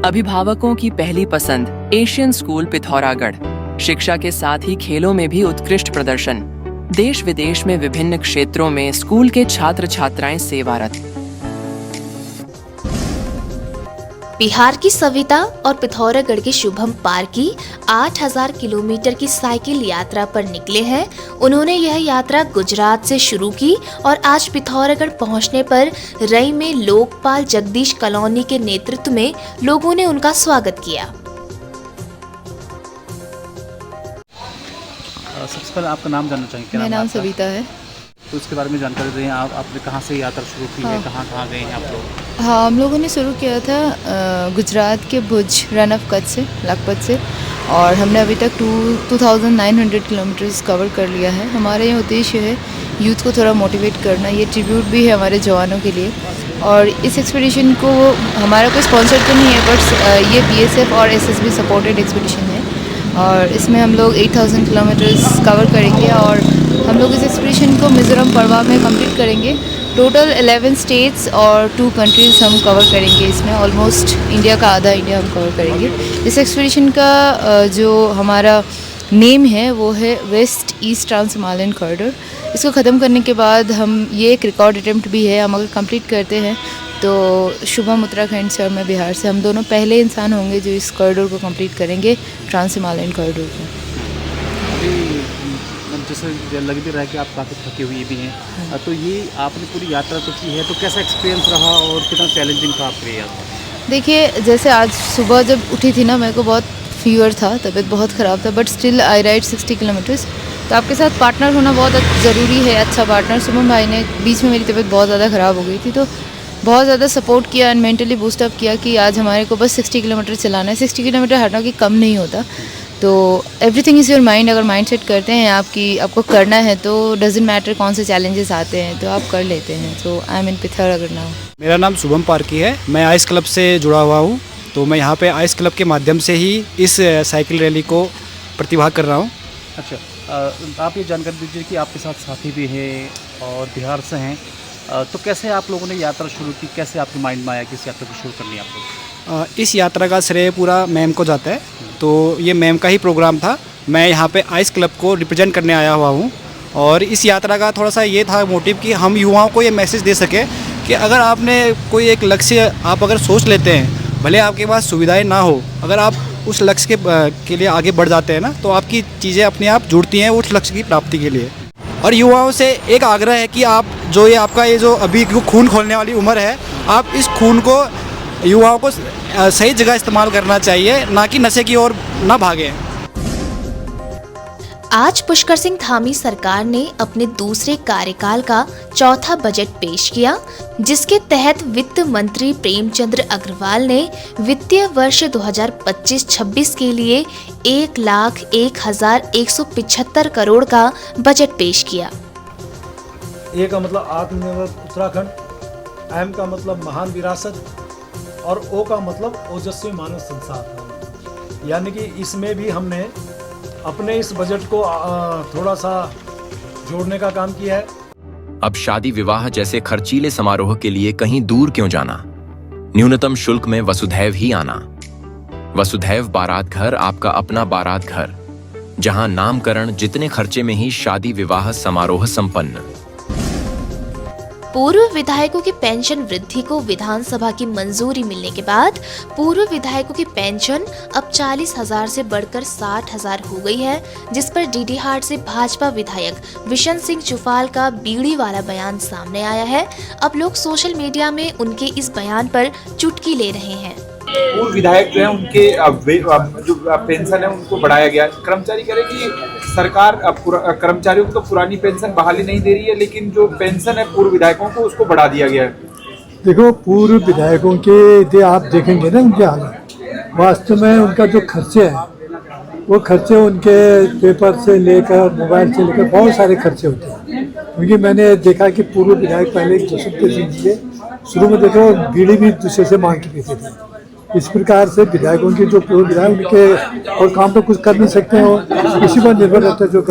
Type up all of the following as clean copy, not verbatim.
अभिभावकों की पहली पसंद एशियन स्कूल पिथौरागढ़। शिक्षा के साथ ही खेलों में भी उत्कृष्ट प्रदर्शन। देश विदेश में विभिन्न क्षेत्रों में स्कूल के छात्र छात्राएं सेवारत। बिहार की सविता और पिथौरागढ़ के शुभम पारकी 8000 किलोमीटर की साइकिल यात्रा पर निकले हैं। उन्होंने यह यात्रा गुजरात से शुरू की और आज पिथौरागढ़ पहुंचने पर रई में लोकपाल जगदीश कॉलोनी के नेतृत्व में लोगों ने उनका स्वागत किया। सबसे पहले आपका नाम जानना चाहेंगे? मेरा नाम सविता है। तो उसके बारे में जानकारी दें। आपने कहाँ से यात्रा शुरू की है? कहाँ कहाँ गए हैं आप लोग? हाँ, हम लोगों ने शुरू किया था गुजरात के भुज रन ऑफ कच्छ से, लखपत से, और हमने अभी तक 2900 किलोमीटर्स कवर कर लिया है। हमारा ये उद्देश्य है यूथ को थोड़ा मोटिवेट करना। ये ट्रिब्यूट भी है हमारे जवानों के लिए। और इस एक्सपीडिशन को हमारा कोई स्पॉन्सर तो नहीं है, बट ये BSF और SSB सपोर्टेड एक्सपीडिशन है और इसमें हम लोग 8000 किलोमीटर्स कवर करेंगे और हम लोग इस एक्सपीडिशन को मिज़ोरम पड़वा में कंप्लीट करेंगे। टोटल 11 स्टेट्स और 2 कंट्रीज़ हम कवर करेंगे। इसमें ऑलमोस्ट इंडिया का आधा इंडिया हम कवर करेंगे। इस एक्सपीडिशन का जो हमारा नेम है वो है west east trans Himalayan corridor. इसको ख़त्म करने के बाद हम ये एक रिकॉर्ड अटैम्प्ट भी है, हम अगर कंप्लीट करते हैं तो शुभम उत्तराखंड से और मैं बिहार से, हम दोनों पहले इंसान होंगे जो इस कॉरिडोर को कंप्लीट करेंगे, ट्रांस हिमालयन कॉरिडोर को। जैसे लग भी रहा है कि आप काफ़ी थके हुए भी हैं, तो ये आपने पूरी यात्रा तो की है, तो कैसा एक्सपीरियंस रहा और कितना चैलेंजिंग था आपके लिए यात्रा? देखिए, जैसे आज सुबह जब उठी थी ना, मेरे को बहुत फीवर था, तबीयत बहुत ख़राब था, but still I ride 60 kilometres. तो आपके साथ पार्टनर होना बहुत ज़रूरी है, अच्छा पार्टनर। शुभम भाई ने बीच में मेरी तबीयत बहुत ज़्यादा ख़राब हो गई थी, तो बहुत ज़्यादा सपोर्ट किया एंड मेंटली बूस्टअप किया कि आज हमारे को बस 60 किलोमीटर चलाना है। 60 किलोमीटर हटना कि कम नहीं होता। तो एवरीथिंग इज़ योर माइंड। अगर माइंड सेट करते हैं आपको करना है तो डजेंट मैटर कौन से चैलेंजेस आते हैं, तो आप कर लेते हैं। So I am in Pithoragarh now. मेरा नाम शुभम पारकी है। मैं आइस क्लब से जुड़ा हुआ हूँ। तो मैं यहाँ पे आइस क्लब के माध्यम से ही इस साइकिल रैली को प्रतिभाग कर रहा हूँ। अच्छा, आप ये जानकारी दीजिए कि आपके साथ साथी भी हैं और बिहार से हैं, तो कैसे आप लोगों ने यात्रा शुरू की? कैसे आपके माइंड में आया कि इस यात्रा को शुरू करनी है आप लोग? इस यात्रा का श्रेय पूरा मैम को जाता है। तो ये मैम का ही प्रोग्राम था। मैं यहाँ पे आइस क्लब को रिप्रेजेंट करने आया हुआ हूँ और इस यात्रा का थोड़ा सा ये था मोटिव कि हम युवाओं को ये मैसेज दे सके कि अगर आपने कोई एक लक्ष्य आप अगर सोच लेते हैं, भले आपके पास सुविधाएं ना हो, अगर आप उस लक्ष्य के लिए आगे बढ़ जाते हैं ना, तो आपकी चीज़ें अपने आप जुड़ती हैं उस लक्ष्य की प्राप्ति के लिए। और युवाओं से एक आग्रह है कि आप जो ये आपका ये जो अभी खून खोलने वाली उम्र है, आप इस खून को युवाओं को सही जगह इस्तेमाल करना चाहिए, ना कि नशे की ओर ना भागें। आज पुष्कर सिंह धामी सरकार ने अपने दूसरे कार्यकाल का चौथा बजट पेश किया, जिसके तहत वित्त मंत्री प्रेमचंद्र अग्रवाल ने वित्तीय वर्ष 2025-26 के लिए 1,01,175 करोड़ का बजट पेश किया। ए का मतलब आत्मनिर्भर उत्तराखंड, एम का मतलब महान विरासत और ओ का मतलब ओजस्वी मानव संसाधन। यानी कि इसमें भी हमने अपने इस बजट को थोड़ा सा जोड़ने का काम किया है। अब शादी विवाह जैसे खर्चीले समारोह के लिए कहीं दूर क्यों जाना? न्यूनतम शुल्क में वसुधैव ही आना। वसुधैव बारात घर आपका अपना बारात घर, जहां नामकरण जितने खर्चे में ही शादी विवाह समारोह संपन्न। पूर्व विधायकों की पेंशन वृद्धि को विधानसभा की मंजूरी मिलने के बाद पूर्व विधायकों की पेंशन अब 40,000 से बढ़कर 60,000 हो गई है, जिस पर डीडीहाट से भाजपा विधायक विशन सिंह चुफाल का बीड़ी वाला बयान सामने आया है। अब लोग सोशल मीडिया में उनके इस बयान पर चुटकी ले रहे हैं। पूर्व विधायक जो है उनके जो पेंशन है उनको बढ़ाया गया। कर्मचारी कह रहे कि सरकार कर्मचारियों को तो पुरानी पेंशन बहाली नहीं दे रही है, लेकिन जो पेंशन है पूर्व विधायकों को उसको बढ़ा दिया गया है। देखो, पूर्व विधायकों के यदि आप देखेंगे ना उनके हालात, वास्तव में उनका जो खर्चे हैं वो खर्चे उनके पेपर से लेकर मोबाइल से लेकर बहुत सारे खर्चे होते हैं। क्योंकि मैंने देखा कि पूर्व विधायक पहले एक दूसरे के जिंदगी शुरू में देखो बीड़ी भी दूसरे से मांग के पीते थे। इस प्रकार से विधायकों की जो पूर्व विधायक उनके और काम तो कुछ कर नहीं सकते हो, इसी पर निर्भर रहता है जो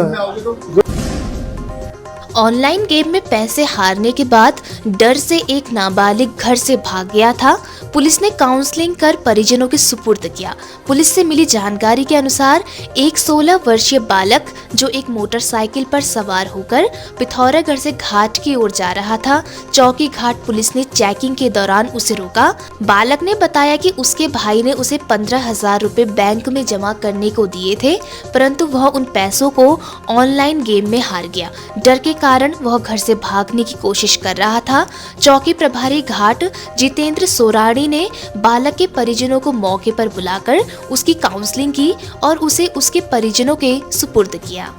ऑनलाइन गेम में पैसे हारने के बाद डर से एक नाबालिग घर से भाग गया था। पुलिस ने काउंसलिंग कर परिजनों के सुपुर्द किया। पुलिस से मिली जानकारी के अनुसार एक 16 वर्षीय बालक जो एक मोटरसाइकिल पर सवार होकर पिथौरागढ़ से घाट की ओर जा रहा था। चौकी घाट पुलिस ने चेकिंग के दौरान उसे रोका। बालक ने बताया कि उसके भाई ने उसे 15,000 रुपए बैंक में जमा करने को दिए थे, परंतु वह उन पैसों को ऑनलाइन गेम में हार गया। डर के कारण वह घर से भागने की कोशिश कर रहा था। चौकी प्रभारी घाट जितेंद्र सोराणी ने बालक के परिजनों को मौके पर बुलाकर उसकी काउंसलिंग की और उसे उसके परिजनों के सुपुर्द किया।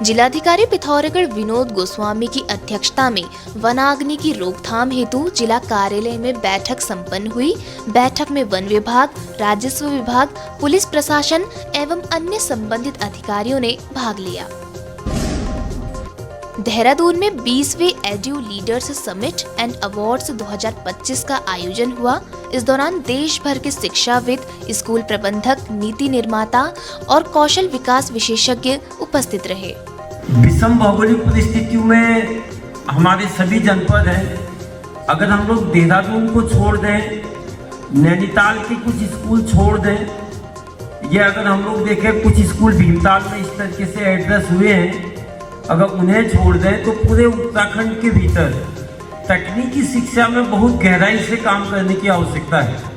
जिलाधिकारी पिथौरागढ़ विनोद गोस्वामी की अध्यक्षता में वनाग्नि की रोकथाम हेतु जिला कार्यालय में बैठक संपन्न हुई। बैठक में वन विभाग, राजस्व विभाग, पुलिस प्रशासन एवं अन्य संबंधित अधिकारियों ने भाग लिया। देहरादून में 20वें edu leaders summit and awards 2025 का आयोजन हुआ। इस दौरान देश भर के शिक्षाविद, स्कूल प्रबंधक, नीति निर्माता और कौशल विकास विशेषज्ञ उपस्थित रहे। विषम भौगोलिक परिस्थितियों में हमारे सभी जनपद हैं। अगर हम लोग देहरादून को छोड़ दें, नैनीताल के कुछ स्कूल छोड़ दें, या अगर हम लोग देखें कुछ स्कूल भीमताल में इस तरीके से एड्रेस हुए हैं, अगर उन्हें छोड़ दें तो पूरे उत्तराखंड के भीतर तकनीकी शिक्षा में बहुत गहराई से काम करने की आवश्यकता है।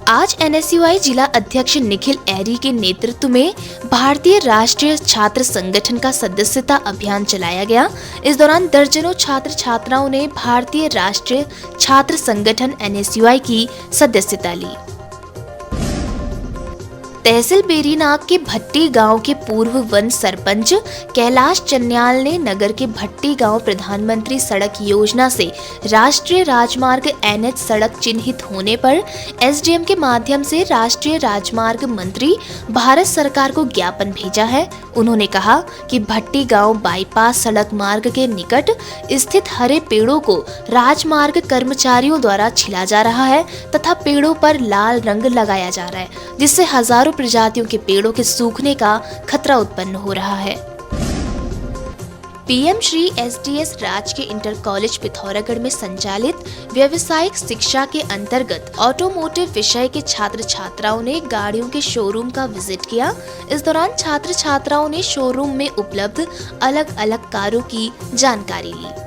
आज NSUI जिला अध्यक्ष निखिल ऐरी के नेतृत्व में भारतीय राष्ट्रीय छात्र संगठन का सदस्यता अभियान चलाया गया। इस दौरान दर्जनों छात्र छात्राओं ने भारतीय राष्ट्रीय छात्र संगठन NSUI की सदस्यता ली। तहसील बेरीनाग के भट्टी गांव के पूर्व वन सरपंच कैलाश चन्याल ने नगर के भट्टी गांव प्रधानमंत्री सड़क योजना से राष्ट्रीय राजमार्ग NH सड़क चिन्हित होने पर SDM के माध्यम से राष्ट्रीय राजमार्ग मंत्री भारत सरकार को ज्ञापन भेजा है। उन्होंने कहा कि भट्टी गांव बाईपास सड़क मार्ग के निकट स्थित हरे पेड़ों को राजमार्ग कर्मचारियों द्वारा छिला जा रहा है तथा पेड़ों पर लाल रंग लगाया जा रहा है, जिससे हजारों प्रजातियों के पेड़ों के सूखने का खतरा उत्पन्न हो रहा है। PM श्री SDS राजकीय इंटर कॉलेज पिथौरागढ़ में संचालित व्यावसायिक शिक्षा के अंतर्गत ऑटोमोटिव विषय के छात्र छात्राओं ने गाड़ियों के शोरूम का विजिट किया। इस दौरान छात्र छात्राओं ने शोरूम में उपलब्ध अलग अलग कारों की जानकारी ली।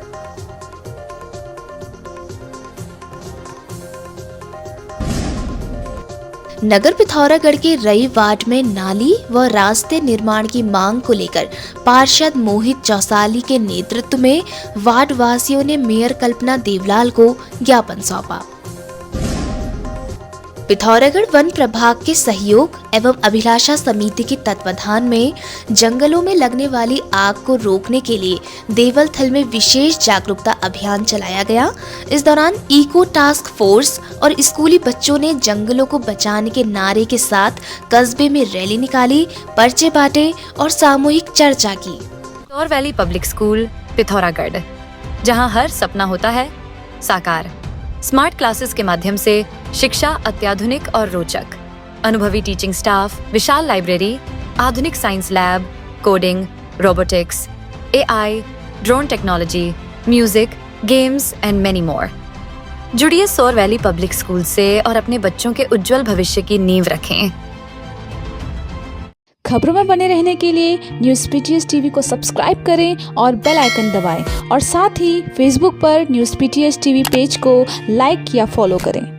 नगर पिथौरागढ़ के रई वार्ड में नाली व रास्ते निर्माण की मांग को लेकर पार्षद मोहित चौसाली के नेतृत्व में वार्ड वासियों ने मेयर कल्पना देवलाल को ज्ञापन सौंपा। पिथौरागढ़ वन प्रभाग के सहयोग एवं अभिलाषा समिति के तत्वाधान में जंगलों में लगने वाली आग को रोकने के लिए देवलथल में विशेष जागरूकता अभियान चलाया गया। इस दौरान इको टास्क फोर्स और स्कूली बच्चों ने जंगलों को बचाने के नारे के साथ कस्बे में रैली निकाली, पर्चे बांटे और सामूहिक चर्चा की। सौर वैली पब्लिक स्कूल पिथौरागढ़, जहां हर सपना होता है साकार। स्मार्ट क्लासेस के माध्यम से शिक्षा अत्याधुनिक और रोचक, अनुभवी टीचिंग स्टाफ, विशाल लाइब्रेरी, आधुनिक science lab, coding, robotics, AI, drone technology, music, games and many more. जुड़िए सौर वैली पब्लिक स्कूल से और अपने बच्चों के उज्जवल भविष्य की नींव रखें। खबरों में बने रहने के लिए न्यूज़ PTS TV को सब्सक्राइब करें और बेल आइकन दबाएं और साथ ही फेसबुक पर न्यूज़ PTS TV पेज को लाइक या फॉलो करें।